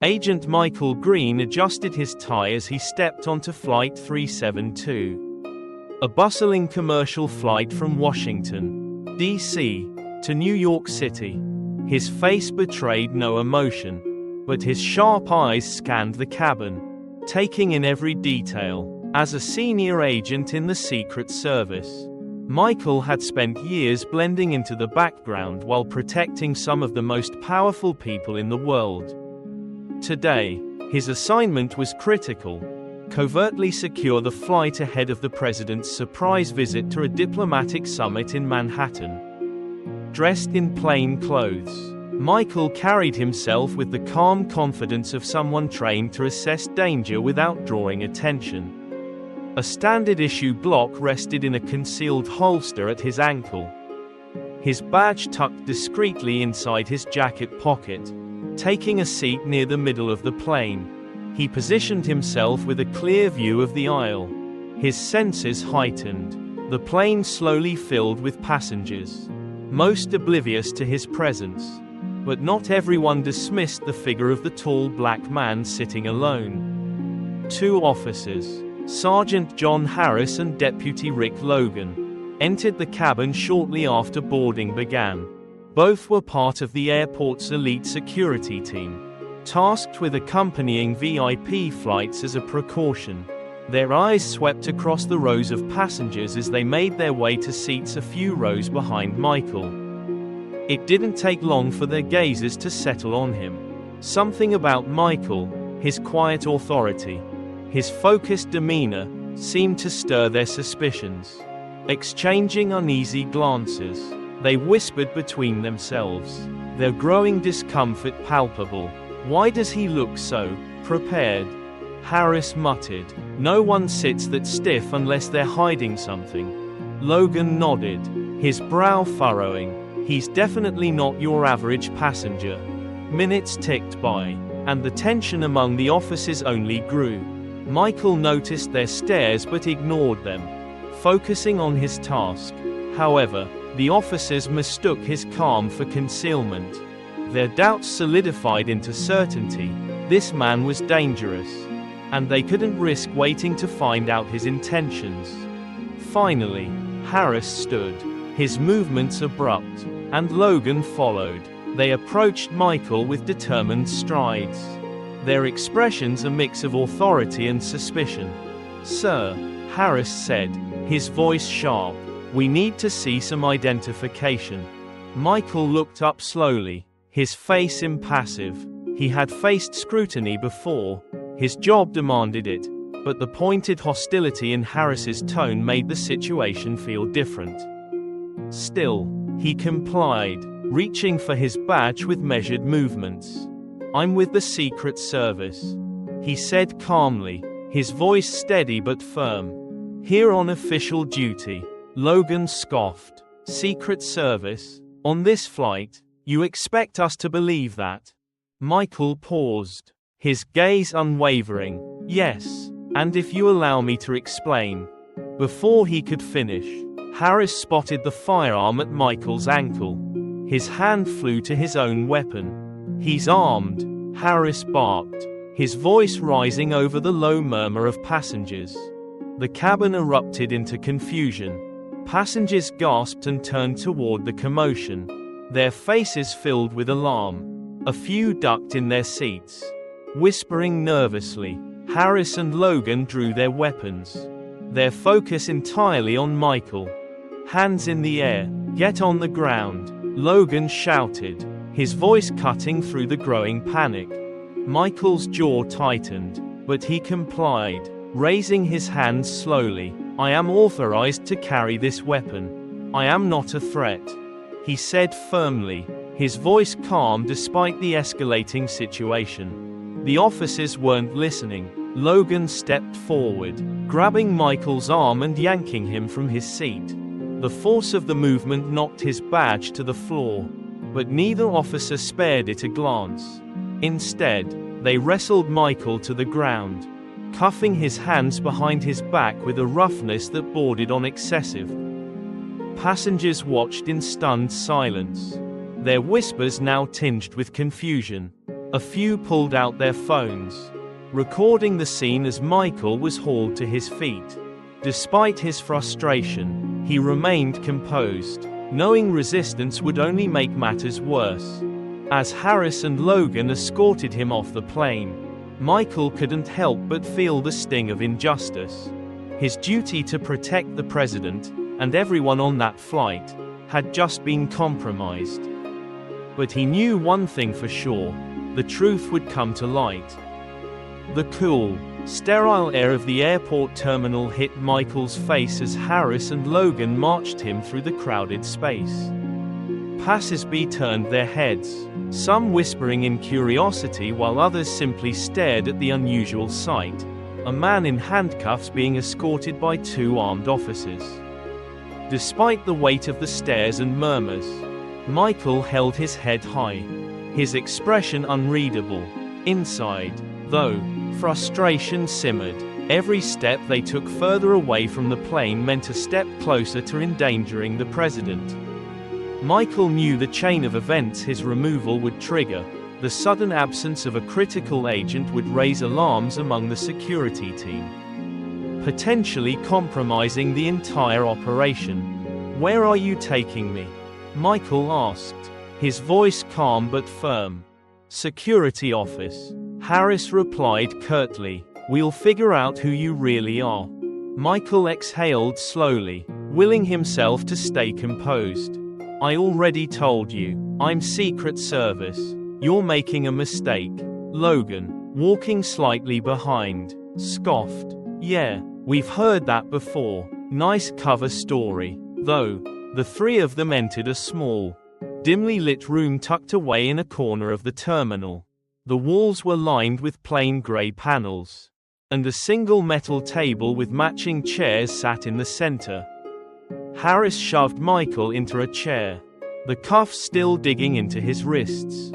Agent Michael Green adjusted his tie as he stepped onto Flight 372. A bustling commercial flight from Washington, D.C., to New York City. His face betrayed no emotion, but his sharp eyes scanned the cabin, taking in every detail. As a senior agent in the Secret Service, Michael had spent years blending into the background while protecting some of the most powerful people in the world. Today, his assignment was critical: covertly secure the flight ahead of the president's surprise visit to a diplomatic summit in Manhattan. Dressed in plain clothes, Michael carried himself with the calm confidence of someone trained to assess danger without drawing attention. A standard-issue block rested in a concealed holster at his ankle, his badge tucked discreetly inside his jacket pocket. Taking a seat near the middle of the plane, he positioned himself with a clear view of the aisle. His senses heightened. The plane slowly filled with passengers, most oblivious to his presence. But not everyone dismissed the figure of the tall black man sitting alone. Two officers, Sergeant John Harris and Deputy Rick Logan, entered the cabin shortly after boarding began. Both were part of the airport's elite security team, tasked with accompanying VIP flights as a precaution. Their eyes swept across the rows of passengers as they made their way to seats a few rows behind Michael. It didn't take long for their gazes to settle on him. Something about Michael, his quiet authority, his focused demeanor, seemed to stir their suspicions. Exchanging uneasy glances, they whispered between themselves, their growing discomfort palpable. "Why does he look so prepared?" Harris muttered. "No one sits that stiff unless they're hiding something." Logan nodded, his brow furrowing. "He's definitely not your average passenger." Minutes ticked by, and the tension among the officers only grew. Michael noticed their stares but ignored them, focusing on his task. However, the officers mistook his calm for concealment. Their doubts solidified into certainty. This man was dangerous, and they couldn't risk waiting to find out his intentions. Finally, Harris stood, his movements abrupt, and Logan followed. They approached Michael with determined strides, their expressions a mix of authority and suspicion. "Sir," Harris said, his voice sharp, "we need to see some identification." Michael looked up slowly, his face impassive. He had faced scrutiny before, his job demanded it, but the pointed hostility in Harris's tone made the situation feel different. Still, he complied, reaching for his badge with measured movements. "I'm with the Secret Service," he said calmly, his voice steady but firm. "Here on official duty." Logan scoffed. "Secret Service? On this flight? You expect us to believe that?" Michael paused, his gaze unwavering. "Yes, and if you allow me to explain." Before he could finish, Harris spotted the firearm at Michael's ankle. His hand flew to his own weapon. "He's armed," Harris barked, his voice rising over the low murmur of passengers. The cabin erupted into confusion. Passengers gasped and turned toward the commotion, their faces filled with alarm. A few ducked in their seats, whispering nervously. Harris and Logan drew their weapons, their focus entirely on Michael. "Hands in the air, get on the ground," Logan shouted, his voice cutting through the growing panic. Michael's jaw tightened, but he complied, raising his hands slowly. "I am authorized to carry this weapon. I am not a threat," he said firmly, his voice calm despite the escalating situation. The officers weren't listening. Logan stepped forward, grabbing Michael's arm and yanking him from his seat. The force of the movement knocked his badge to the floor, but neither officer spared it a glance. Instead, they wrestled Michael to the ground, cuffing his hands behind his back with a roughness that bordered on excessive. Passengers watched in stunned silence, their whispers now tinged with confusion. A few pulled out their phones, recording the scene as Michael was hauled to his feet. Despite his frustration, he remained composed, knowing resistance would only make matters worse. As Harris and Logan escorted him off the plane, Michael couldn't help but feel the sting of injustice. His duty to protect the president, and everyone on that flight, had just been compromised. But he knew one thing for sure: the truth would come to light. The cool, sterile air of the airport terminal hit Michael's face as Harris and Logan marched him through the crowded space. Passers-by turned their heads, some whispering in curiosity while others simply stared at the unusual sight: a man in handcuffs being escorted by 2 armed officers. Despite the weight of the stares and murmurs, Michael held his head high, his expression unreadable. Inside, though, frustration simmered. Every step they took further away from the plane meant a step closer to endangering the president. Michael knew the chain of events his removal would trigger. The sudden absence of a critical agent would raise alarms among the security team, potentially compromising the entire operation. "Where are you taking me?" Michael asked, his voice calm but firm. "Security office," Harris replied curtly. "We'll figure out who you really are." Michael exhaled slowly, willing himself to stay composed. "I already told you, I'm Secret Service. You're making a mistake." Logan, walking slightly behind, scoffed. "Yeah, we've heard that before. Nice cover story." Though, the three of them entered a small, dimly lit room tucked away in a corner of the terminal. The walls were lined with plain gray panels, and a single metal table with matching chairs sat in the center. Harris shoved Michael into a chair, the cuffs still digging into his wrists.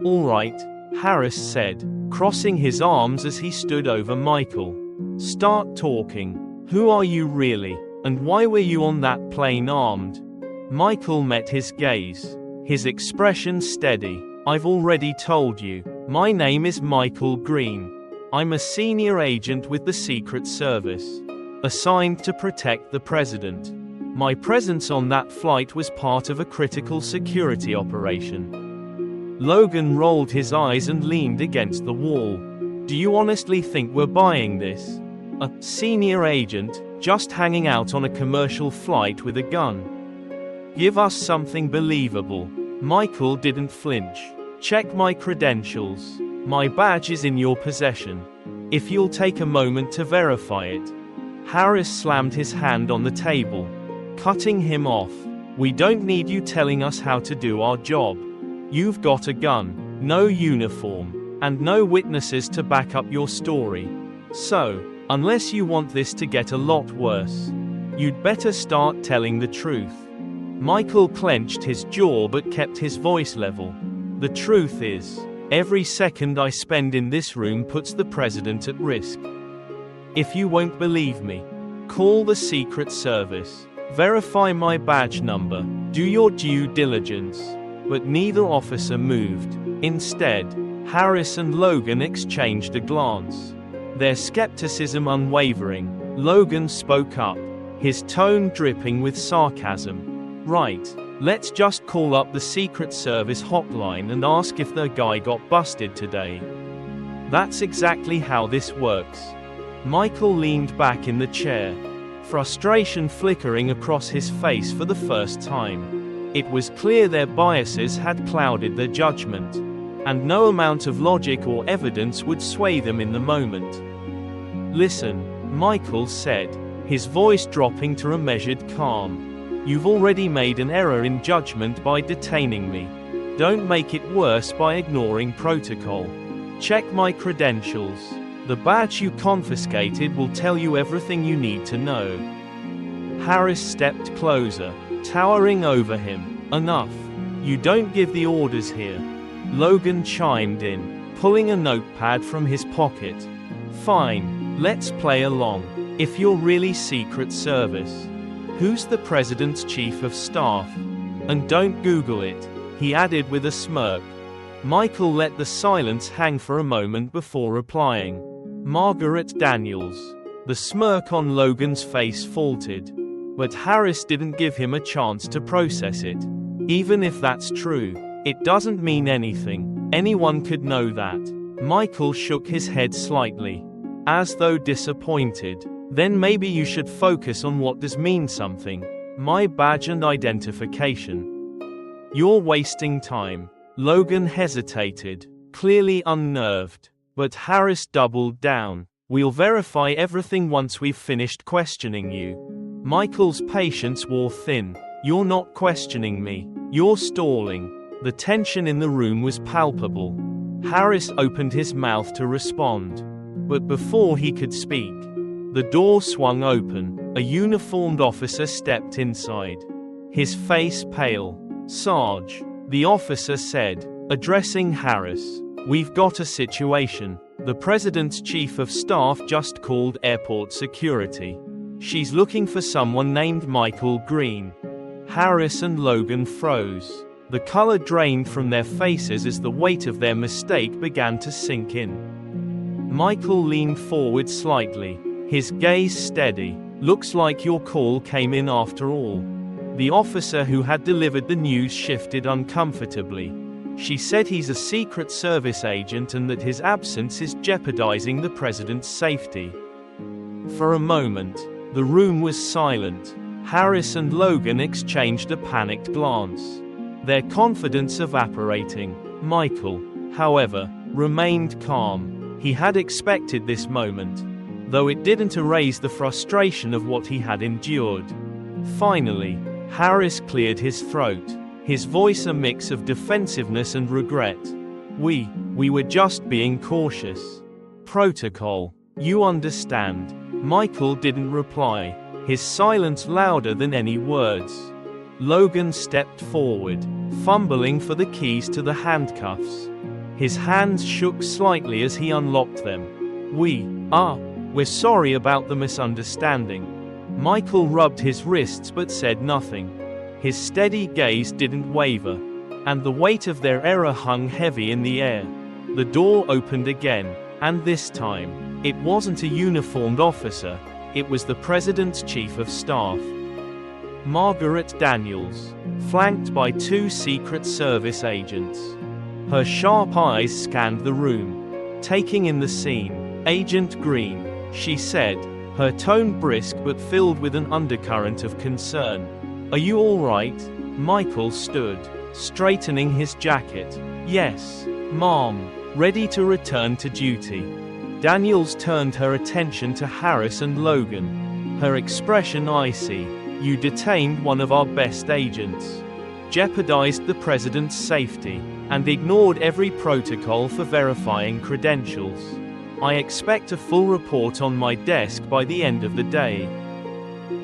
"All right," Harris said, crossing his arms as he stood over Michael. "Start talking. Who are you really, and why were you on that plane armed?" Michael met his gaze, his expression steady. "I've already told you. My name is Michael Green. I'm a senior agent with the Secret Service, assigned to protect the president. My presence on that flight was part of a critical security operation." Logan rolled his eyes and leaned against the wall. "Do you honestly think we're buying this? A senior agent, just hanging out on a commercial flight with a gun? Give us something believable." Michael didn't flinch. "Check my credentials. My badge is in your possession. If you'll take a moment to verify it." Harris slammed his hand on the table, cutting him off. "We don't need you telling us how to do our job. You've got a gun, no uniform, and no witnesses to back up your story. So, unless you want this to get a lot worse, you'd better start telling the truth." Michael clenched his jaw but kept his voice level. "The truth is, every second I spend in this room puts the president at risk. If you won't believe me, call the Secret Service. Verify my badge number. Do your due diligence." But neither officer moved. Instead, Harris and Logan exchanged a glance, their skepticism unwavering. Logan spoke up, his tone dripping with sarcasm. "Right, let's just call up the Secret Service hotline and ask if their guy got busted today. That's exactly how this works." Michael leaned back in the chair, frustration flickering across his face for the first time. It was clear their biases had clouded their judgment, and no amount of logic or evidence would sway them in the moment. "Listen," Michael said, his voice dropping to a measured calm. "You've already made an error in judgment by detaining me. Don't make it worse by ignoring protocol. Check my credentials. The badge you confiscated will tell you everything you need to know." Harris stepped closer, towering over him. "Enough. You don't give the orders here." Logan chimed in, pulling a notepad from his pocket. "Fine, let's play along. If you're really Secret Service, who's the president's chief of staff? And don't Google it," he added with a smirk. Michael let the silence hang for a moment before replying. Margaret Daniels. The smirk on Logan's face faltered. But Harris didn't give him a chance to process it. Even if that's true, it doesn't mean anything. Anyone could know that. Michael shook his head slightly, as though disappointed. Then maybe you should focus on what does mean something. My badge and identification. You're wasting time. Logan hesitated, clearly unnerved. But Harris doubled down. We'll verify everything once we've finished questioning you. Michael's patience wore thin. You're not questioning me. You're stalling. The tension in the room was palpable. Harris opened his mouth to respond. But before he could speak, the door swung open. A uniformed officer stepped inside. His face pale. Sarge, the officer said, addressing Harris. We've got a situation. The president's chief of staff just called airport security. She's looking for someone named Michael Green. Harris and Logan froze. The color drained from their faces as the weight of their mistake began to sink in. Michael leaned forward slightly, his gaze steady. Looks like your call came in after all. The officer who had delivered the news shifted uncomfortably. She said he's a Secret Service agent and that his absence is jeopardizing the president's safety. For a moment, the room was silent. Harris and Logan exchanged a panicked glance, their confidence evaporating. Michael, however, remained calm. He had expected this moment, though it didn't erase the frustration of what he had endured. Finally, Harris cleared his throat, his voice a mix of defensiveness and regret. We were just being cautious. Protocol. You understand. Michael didn't reply, his silence louder than any words. Logan stepped forward, fumbling for the keys to the handcuffs. His hands shook slightly as he unlocked them. We're sorry about the misunderstanding. Michael rubbed his wrists but said nothing. His steady gaze didn't waver, and the weight of their error hung heavy in the air. The door opened again, and this time, it wasn't a uniformed officer, it was the president's chief of staff. Margaret Daniels, flanked by two Secret Service agents. Her sharp eyes scanned the room, taking in the scene. Agent Green, she said, her tone brisk but filled with an undercurrent of concern. Are you all right? Michael stood, straightening his jacket. Yes, ma'am, ready to return to duty. Daniels turned her attention to Harris and Logan, her expression icy. You detained one of our best agents, jeopardized the president's safety, and ignored every protocol for verifying credentials. I expect a full report on my desk by the end of the day.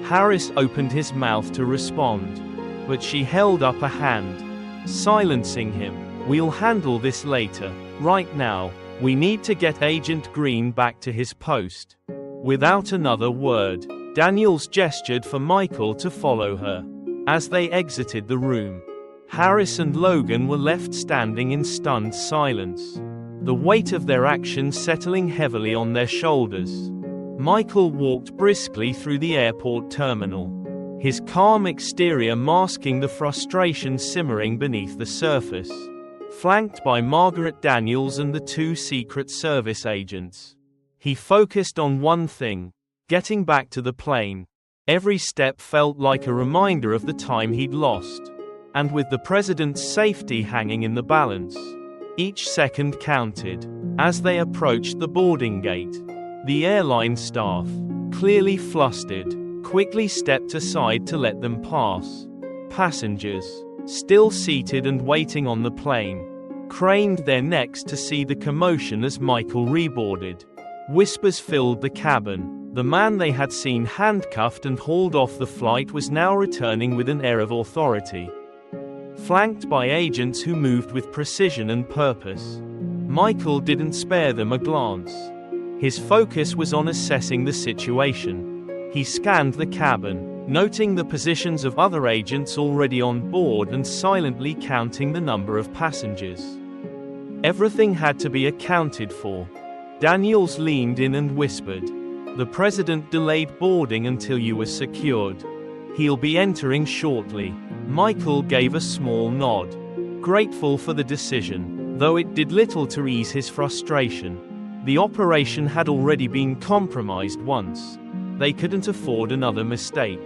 Harris opened his mouth to respond, but she held up a hand, silencing him. We'll handle this later. Right now, we need to get Agent Green back to his post. Without another word, Daniels gestured for Michael to follow her. As they exited the room, Harris and Logan were left standing in stunned silence, the weight of their actions settling heavily on their shoulders. Michael walked briskly through the airport terminal, his calm exterior masking the frustration simmering beneath the surface. Flanked by Margaret Daniels and the two Secret Service agents, he focused on one thing: getting back to the plane. Every step felt like a reminder of the time he'd lost, and with the president's safety hanging in the balance, each second counted. As they approached the boarding gate, the airline staff, clearly flustered, quickly stepped aside to let them pass. Passengers, still seated and waiting on the plane, craned their necks to see the commotion as Michael reboarded. Whispers filled the cabin. The man they had seen handcuffed and hauled off the flight was now returning with an air of authority, flanked by agents who moved with precision and purpose. Michael didn't spare them a glance. His focus was on assessing the situation. He scanned the cabin, noting the positions of other agents already on board and silently counting the number of passengers. Everything had to be accounted for. Daniels leaned in and whispered, "The president delayed boarding until you were secured. He'll be entering shortly." Michael gave a small nod, grateful for the decision, though it did little to ease his frustration. The operation had already been compromised once. They couldn't afford another mistake.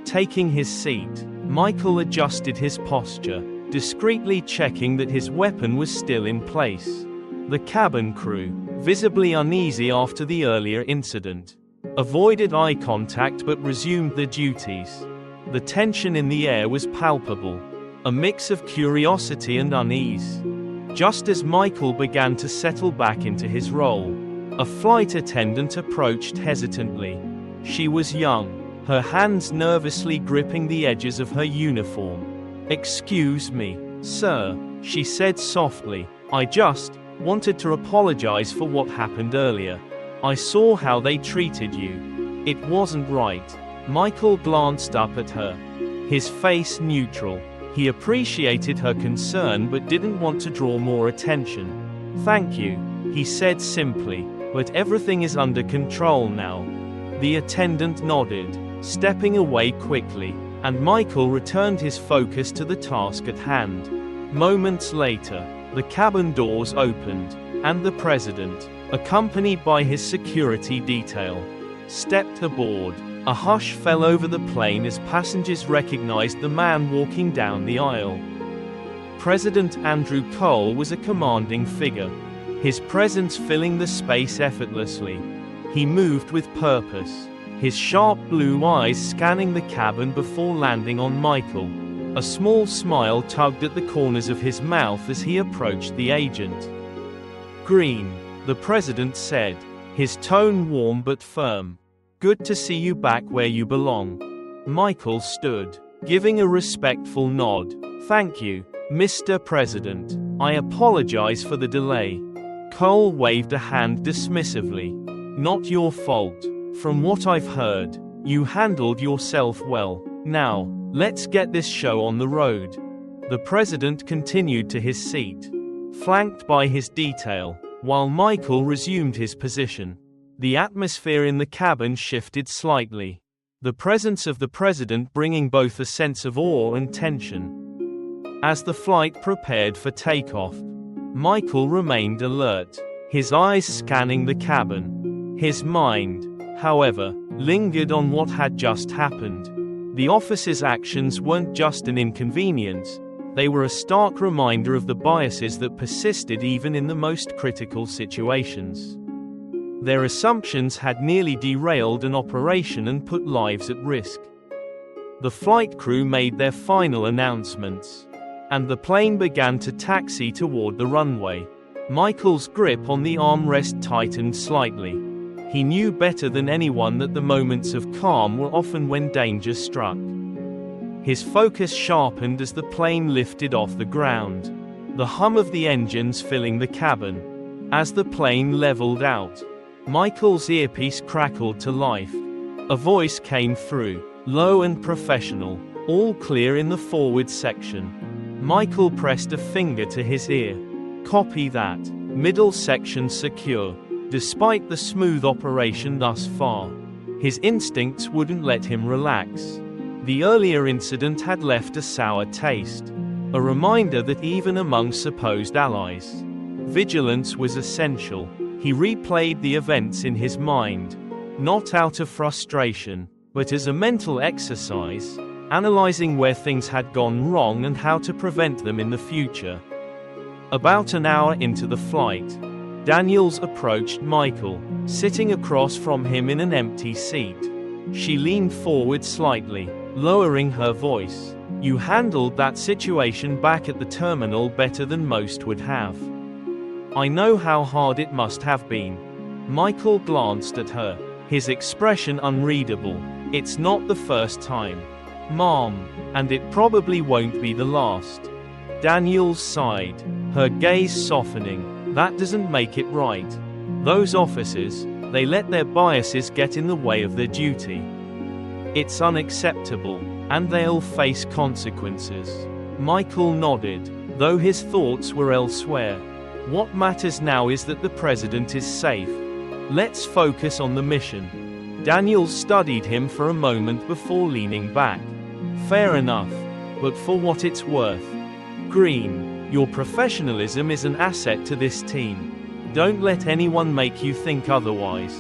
Taking his seat, Michael adjusted his posture, discreetly checking that his weapon was still in place. The cabin crew, visibly uneasy after the earlier incident, avoided eye contact but resumed their duties. The tension in the air was palpable, a mix of curiosity and unease. Just as Michael began to settle back into his role, a flight attendant approached hesitantly. She was young, her hands nervously gripping the edges of her uniform. "Excuse me, sir," she said softly. "I just wanted to apologize for what happened earlier. I saw how they treated you. It wasn't right." Michael glanced up at her, his face neutral. He appreciated her concern but didn't want to draw more attention. "Thank you," he said simply, "but everything is under control now." The attendant nodded, stepping away quickly, and Michael returned his focus to the task at hand. Moments later, the cabin doors opened, and the president, accompanied by his security detail, stepped aboard. A hush fell over the plane as passengers recognized the man walking down the aisle. President Andrew Cole was a commanding figure, his presence filling the space effortlessly. He moved with purpose, his sharp blue eyes scanning the cabin before landing on Michael. A small smile tugged at the corners of his mouth as he approached the agent. "Green," the president said, his tone warm but firm. "Good to see you back where you belong." Michael stood, giving a respectful nod. "Thank you, Mr. President. I apologize for the delay." Cole waved a hand dismissively. "Not your fault. From what I've heard, you handled yourself well. Now, let's get this show on the road." The president continued to his seat, flanked by his detail, while Michael resumed his position. The atmosphere in the cabin shifted slightly, the presence of the president bringing both a sense of awe and tension. As the flight prepared for takeoff, Michael remained alert, his eyes scanning the cabin. His mind, however, lingered on what had just happened. The officer's actions weren't just an inconvenience, they were a stark reminder of the biases that persisted even in the most critical situations. Their assumptions had nearly derailed an operation and put lives at risk. The flight crew made their final announcements, and the plane began to taxi toward the runway. Michael's grip on the armrest tightened slightly. He knew better than anyone that the moments of calm were often when danger struck. His focus sharpened as the plane lifted off the ground, the hum of the engines filling the cabin. As the plane leveled out, Michael's earpiece crackled to life. A voice came through, low and professional, "All clear in the forward section." Michael pressed a finger to his ear. "Copy that. Middle section secure." Despite the smooth operation thus far, his instincts wouldn't let him relax. The earlier incident had left a sour taste, a reminder that even among supposed allies, vigilance was essential. He replayed the events in his mind, not out of frustration, but as a mental exercise, analyzing where things had gone wrong and how to prevent them in the future. About an hour into the flight, Daniels approached Michael, sitting across from him in an empty seat. She leaned forward slightly, lowering her voice. "You handled that situation back at the terminal better than most would have. I know how hard it must have been." Michael glanced at her, his expression unreadable. "It's not the first time, Mom, and it probably won't be the last." Daniels sighed, her gaze softening. "That doesn't make it right. Those officers, they let their biases get in the way of their duty. It's unacceptable, and they'll face consequences." Michael nodded, though his thoughts were elsewhere. What matters now is that the president is safe. Let's focus on the mission. Daniels studied him for a moment before leaning back. Fair enough, but for what it's worth. Green, your professionalism is an asset to this team. Don't let anyone make you think otherwise.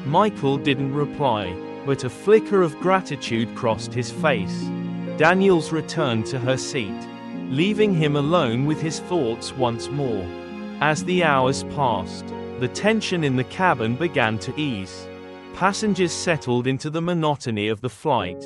Michael didn't reply, but a flicker of gratitude crossed his face. Daniels returned to her seat, leaving him alone with his thoughts once more. As the hours passed, the tension in the cabin began to ease. Passengers settled into the monotony of the flight,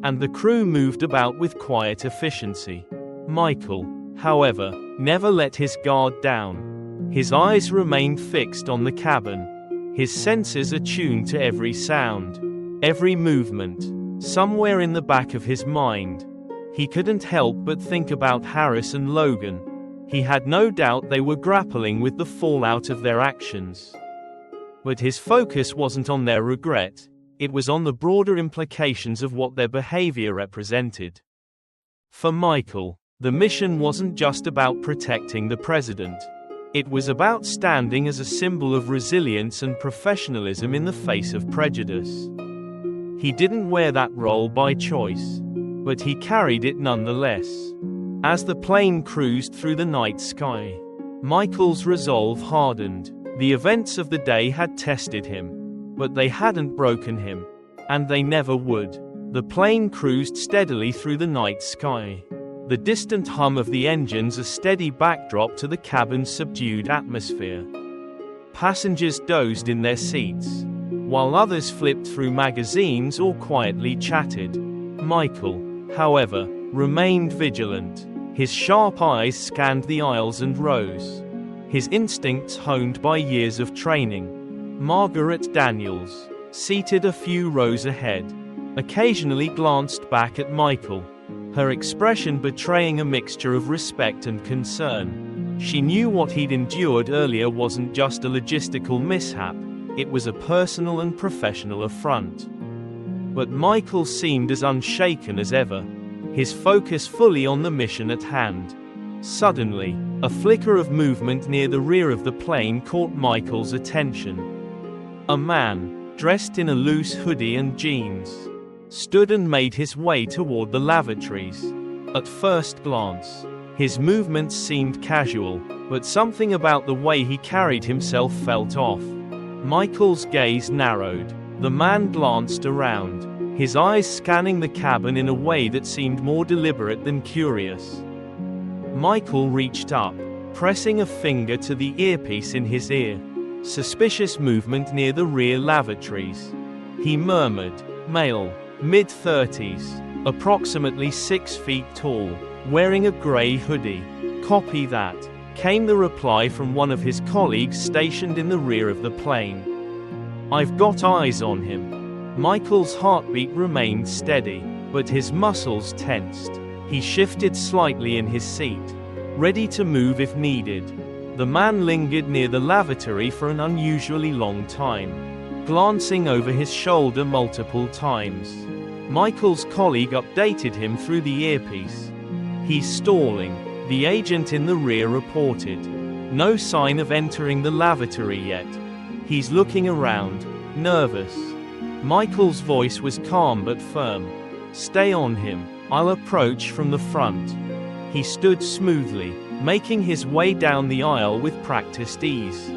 and the crew moved about with quiet efficiency. Michael, however, never let his guard down. His eyes remained fixed on the cabin, his senses attuned to every sound, every movement. Somewhere in the back of his mind, he couldn't help but think about Harris and Logan. He had no doubt they were grappling with the fallout of their actions. But his focus wasn't on their regret, it was on the broader implications of what their behavior represented. For Michael, the mission wasn't just about protecting the president. It was about standing as a symbol of resilience and professionalism in the face of prejudice. He didn't wear that role by choice, but he carried it nonetheless. As the plane cruised through the night sky, Michael's resolve hardened. The events of the day had tested him, but they hadn't broken him, and they never would. The plane cruised steadily through the night sky, the distant hum of the engines a steady backdrop to the cabin's subdued atmosphere. Passengers dozed in their seats, while others flipped through magazines or quietly chatted. Michael, however, remained vigilant. His sharp eyes scanned the aisles and rows, his instincts honed by years of training. Margaret Daniels, seated a few rows ahead, occasionally glanced back at Michael, her expression betraying a mixture of respect and concern. She knew what he'd endured earlier wasn't just a logistical mishap, it was a personal and professional affront. But Michael seemed as unshaken as ever, his focus fully on the mission at hand. Suddenly, a flicker of movement near the rear of the plane caught Michael's attention. A man, dressed in a loose hoodie and jeans, stood and made his way toward the lavatories. At first glance, his movements seemed casual, but something about the way he carried himself felt off. Michael's gaze narrowed. The man glanced around, his eyes scanning the cabin in a way that seemed more deliberate than curious. Michael reached up, pressing a finger to the earpiece in his ear. Suspicious movement near the rear lavatories. He murmured, "Male, mid-30s, approximately 6 feet tall, wearing a gray hoodie." "Copy that," came the reply from one of his colleagues stationed in the rear of the plane. "I've got eyes on him." Michael's heartbeat remained steady, but his muscles tensed. He shifted slightly in his seat, ready to move if needed. The man lingered near the lavatory for an unusually long time, glancing over his shoulder multiple times. Michael's colleague updated him through the earpiece. "He's stalling," the agent in the rear reported. "No sign of entering the lavatory yet. He's looking around, nervous." Michael's voice was calm but firm. "Stay on him. I'll approach from the front." He stood smoothly, making his way down the aisle with practiced ease.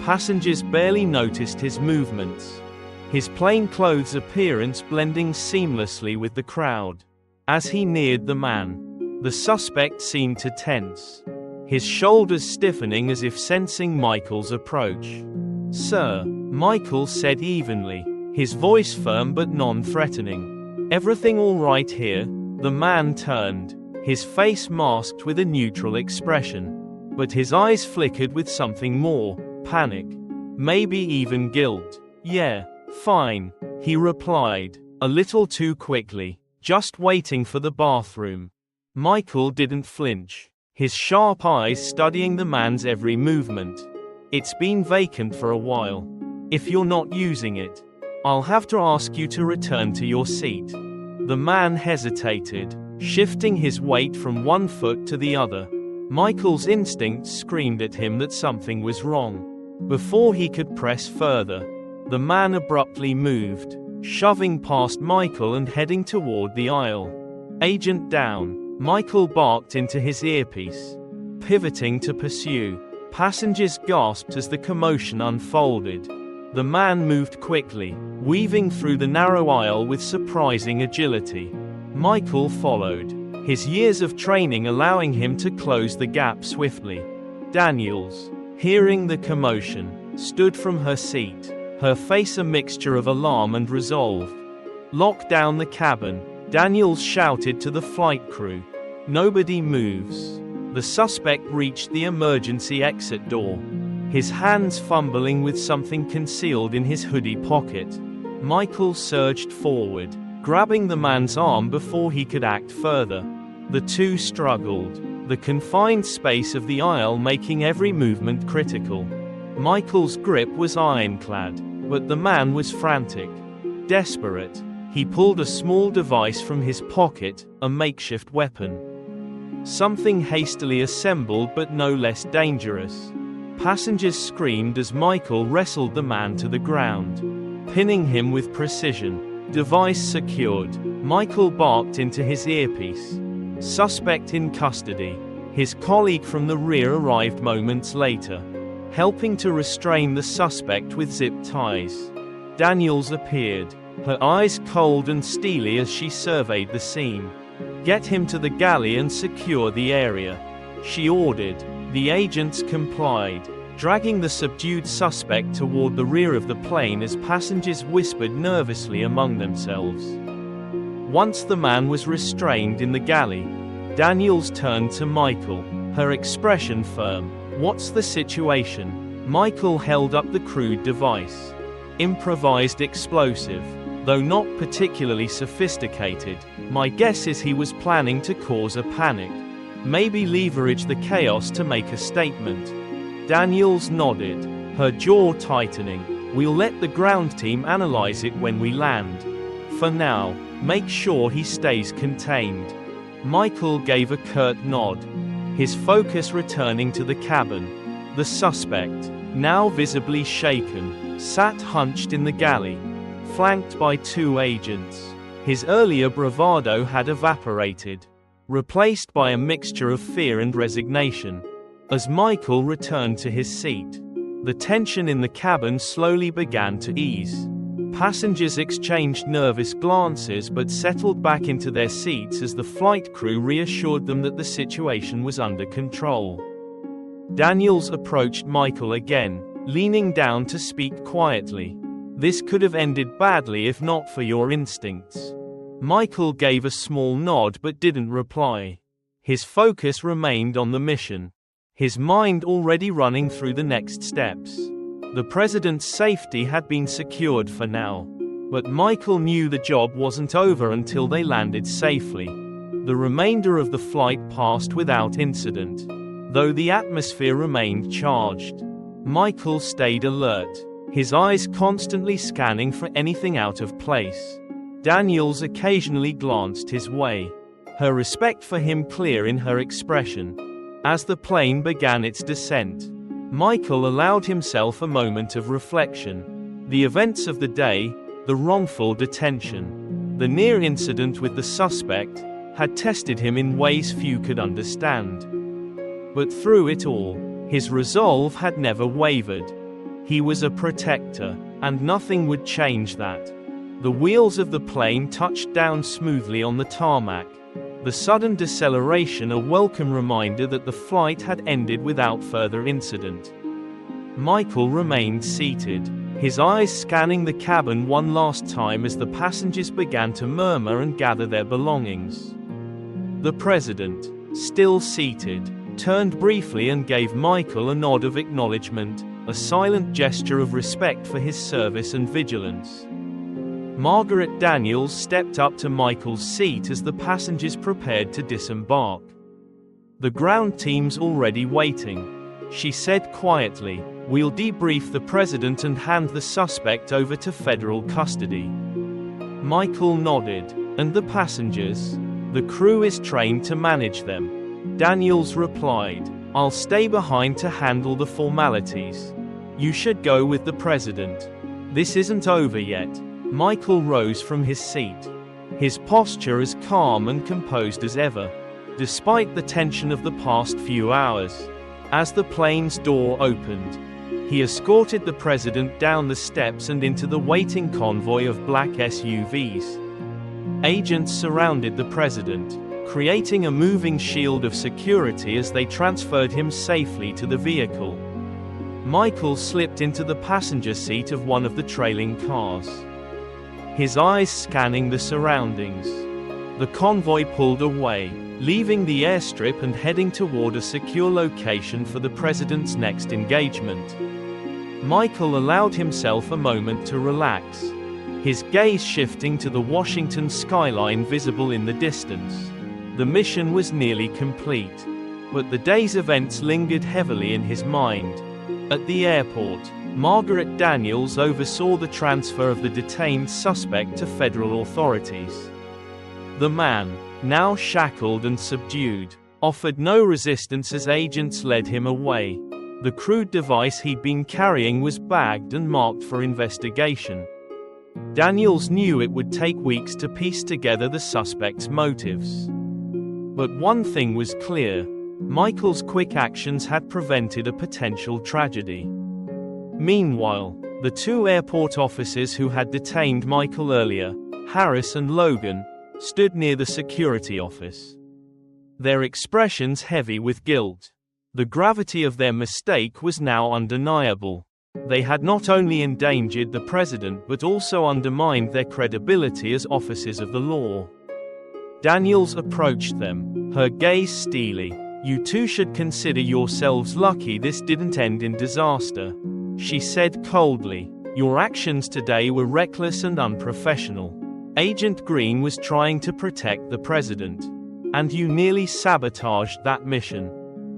Passengers barely noticed his movements, his plainclothes appearance blending seamlessly with the crowd. As he neared the man, the suspect seemed to tense, his shoulders stiffening as if sensing Michael's approach. "Sir," Michael said evenly, his voice firm but non-threatening. "Everything all right here?" The man turned, his face masked with a neutral expression, but his eyes flickered with something more, panic, maybe even guilt. "Yeah, fine," he replied, a little too quickly, "just waiting for the bathroom." Michael didn't flinch, his sharp eyes studying the man's every movement. "It's been vacant for a while. If you're not using it, I'll have to ask you to return to your seat." The man hesitated, shifting his weight from one foot to the other. Michael's instincts screamed at him that something was wrong. Before he could press further, the man abruptly moved, shoving past Michael and heading toward the aisle. "Agent down," Michael barked into his earpiece, pivoting to pursue. Passengers gasped as the commotion unfolded. The man moved quickly, weaving through the narrow aisle with surprising agility. Michael followed, his years of training allowing him to close the gap swiftly. Daniels, hearing the commotion, stood from her seat, her face a mixture of alarm and resolve. "Lock down the cabin," Daniels shouted to the flight crew. "Nobody moves." The suspect reached the emergency exit door, his hands fumbling with something concealed in his hoodie pocket. Michael surged forward, grabbing the man's arm before he could act further. The two struggled, the confined space of the aisle making every movement critical. Michael's grip was ironclad, but the man was frantic. Desperate, he pulled a small device from his pocket, a makeshift weapon. Something hastily assembled but no less dangerous. Passengers screamed as Michael wrestled the man to the ground, pinning him with precision. Device secured, Michael barked into his earpiece. Suspect in custody. His colleague from the rear arrived moments later, helping to restrain the suspect with zip ties. Daniels appeared, her eyes cold and steely as she surveyed the scene. "Get him to the galley and secure the area," she ordered. The agents complied, dragging the subdued suspect toward the rear of the plane as passengers whispered nervously among themselves. Once the man was restrained in the galley, Daniels turned to Michael, her expression firm. "What's the situation?" Michael held up the crude device. "Improvised explosive. Though not particularly sophisticated, my guess is he was planning to cause a panic. Maybe leverage the chaos to make a statement." Daniels nodded, her jaw tightening. "We'll let the ground team analyze it when we land. For now, make sure he stays contained." Michael gave a curt nod, his focus returning to the cabin. The suspect, now visibly shaken, sat hunched in the galley, flanked by two agents. His earlier bravado had evaporated, replaced by a mixture of fear and resignation. As Michael returned to his seat, the tension in the cabin slowly began to ease. Passengers exchanged nervous glances but settled back into their seats as the flight crew reassured them that the situation was under control. Daniels approached Michael again, leaning down to speak quietly. "This could have ended badly if not for your instincts." Michael gave a small nod but didn't reply. His focus remained on the mission, his mind already running through the next steps. The president's safety had been secured for now, but Michael knew the job wasn't over until they landed safely. The remainder of the flight passed without incident, though the atmosphere remained charged. Michael stayed alert, his eyes constantly scanning for anything out of place. Daniels occasionally glanced his way, her respect for him clear in her expression. As the plane began its descent, Michael allowed himself a moment of reflection. The events of the day, the wrongful detention, the near incident with the suspect, had tested him in ways few could understand. But through it all, his resolve had never wavered. He was a protector, and nothing would change that. The wheels of the plane touched down smoothly on the tarmac, the sudden deceleration a welcome reminder that the flight had ended without further incident. Michael remained seated, his eyes scanning the cabin one last time as the passengers began to murmur and gather their belongings. The president, still seated, turned briefly and gave Michael a nod of acknowledgement, a silent gesture of respect for his service and vigilance. Margaret Daniels stepped up to Michael's seat as the passengers prepared to disembark. "The ground team's already waiting," she said quietly. "We'll debrief the president and hand the suspect over to federal custody." Michael nodded. "And the passengers? The crew is trained to manage them." Daniels replied, "I'll stay behind to handle the formalities. You should go with the president. This isn't over yet." Michael rose from his seat, his posture as calm and composed as ever, despite the tension of the past few hours. As the plane's door opened, he escorted the president down the steps and into the waiting convoy of black SUVs. Agents surrounded the president, creating a moving shield of security as they transferred him safely to the vehicle. Michael slipped into the passenger seat of one of the trailing cars, his eyes scanning the surroundings. The convoy pulled away, leaving the airstrip and heading toward a secure location for the president's next engagement. Michael allowed himself a moment to relax, his gaze shifting to the Washington skyline visible in the distance. The mission was nearly complete, but the day's events lingered heavily in his mind. At the airport, Margaret Daniels oversaw the transfer of the detained suspect to federal authorities. The man, now shackled and subdued, offered no resistance as agents led him away. The crude device he'd been carrying was bagged and marked for investigation. Daniels knew it would take weeks to piece together the suspect's motives. But one thing was clear: Michael's quick actions had prevented a potential tragedy. Meanwhile, the two airport officers who had detained Michael earlier, Harris and Logan, stood near the security office, their expressions heavy with guilt. The gravity of their mistake was now undeniable. They had not only endangered the president but also undermined their credibility as officers of the law. Daniels approached them, her gaze steely. "You two should consider yourselves lucky this didn't end in disaster," she said coldly. "Your actions today were reckless and unprofessional. Agent Green was trying to protect the president, and you nearly sabotaged that mission."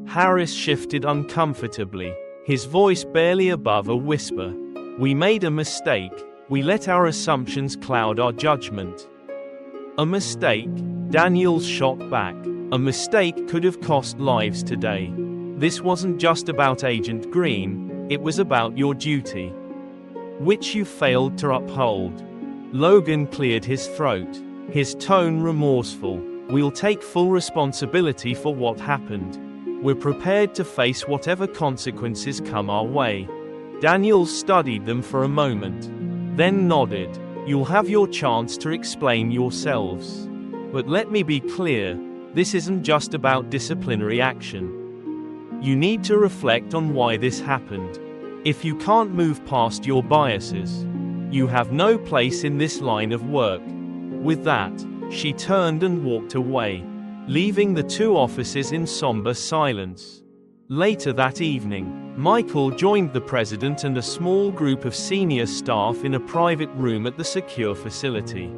Harris shifted uncomfortably, his voice barely above a whisper. "We made a mistake. We let our assumptions cloud our judgment." "A mistake?" Daniels shot back. "A mistake could have cost lives today. This wasn't just about Agent Green, it was about your duty, which you failed to uphold." Logan cleared his throat, his tone remorseful. "We'll take full responsibility for what happened. We're prepared to face whatever consequences come our way." Daniels studied them for a moment, then nodded. "You'll have your chance to explain yourselves. But let me be clear, this isn't just about disciplinary action. You need to reflect on why this happened. If you can't move past your biases, you have no place in this line of work." With that, she turned and walked away, leaving the two officers in somber silence. Later that evening, Michael joined the president and a small group of senior staff in a private room at the secure facility.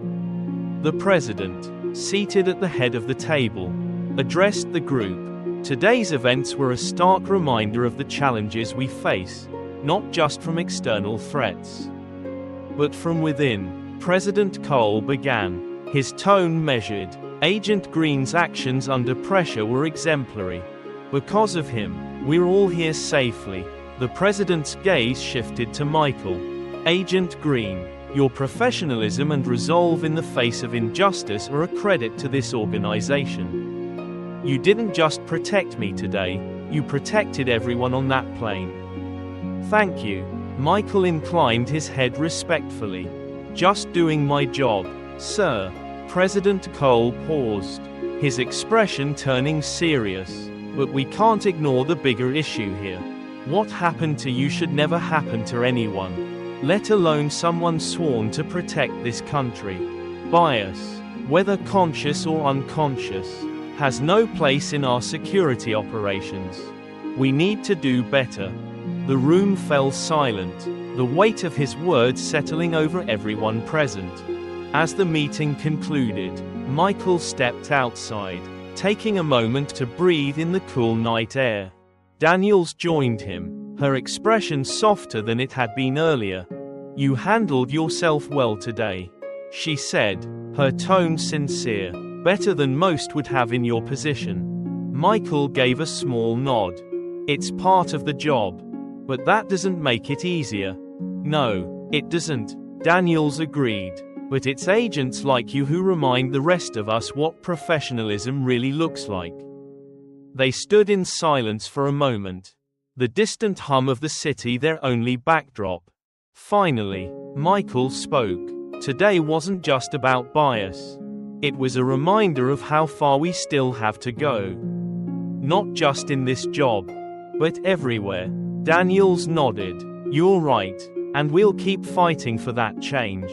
The president, seated at the head of the table, addressed the group. "Today's events were a stark reminder of the challenges we face, not just from external threats, but from within." President Cole began, his tone measured. "Agent Green's actions under pressure were exemplary. Because of him, we're all here safely." The president's gaze shifted to Michael. "Agent Green, your professionalism and resolve in the face of injustice are a credit to this organization. You didn't just protect me today, you protected everyone on that plane." "Thank you." Michael inclined his head respectfully. "Just doing my job, sir." President Cole paused, his expression turning serious. "But we can't ignore the bigger issue here. What happened to you should never happen to anyone, let alone someone sworn to protect this country. Bias, whether conscious or unconscious, has no place in our security operations. We need to do better." The room fell silent, the weight of his words settling over everyone present. As the meeting concluded, Michael stepped outside, taking a moment to breathe in the cool night air. Daniels joined him, her expression softer than it had been earlier. "You handled yourself well today," she said, her tone sincere. "Better than most would have in your position." Michael gave a small nod. It's part of the job. But that doesn't make it easier. No, it doesn't, Daniels agreed. But it's agents like you who remind the rest of us what professionalism really looks like. They stood in silence for a moment. The distant hum of the city their only backdrop. Finally, Michael spoke. Today wasn't just about bias. It was a reminder of how far we still have to go. Not just in this job, but everywhere. Daniels nodded. You're right, and we'll keep fighting for that change.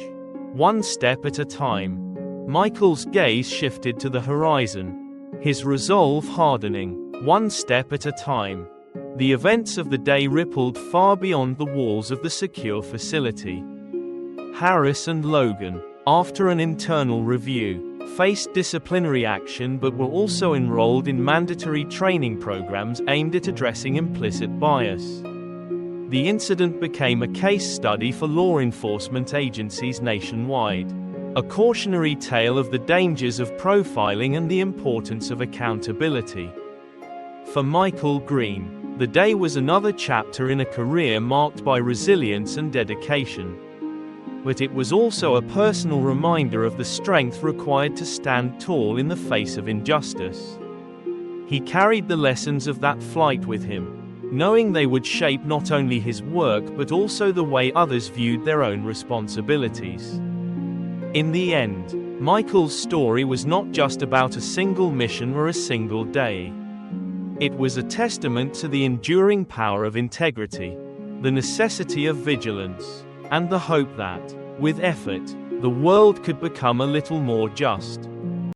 One step at a time. Michael's gaze shifted to the horizon, his resolve hardening. One step at a time. The events of the day rippled far beyond the walls of the secure facility. Harris and Logan, after an internal review, faced disciplinary action but were also enrolled in mandatory training programs aimed at addressing implicit bias. The incident became a case study for law enforcement agencies nationwide, a cautionary tale of the dangers of profiling and the importance of accountability. For Michael Green, the day was another chapter in a career marked by resilience and dedication. But it was also a personal reminder of the strength required to stand tall in the face of injustice. He carried the lessons of that flight with him, knowing they would shape not only his work but also the way others viewed their own responsibilities. In the end, Michael's story was not just about a single mission or a single day. It was a testament to the enduring power of integrity, the necessity of vigilance, and the hope that, with effort, the world could become a little more just.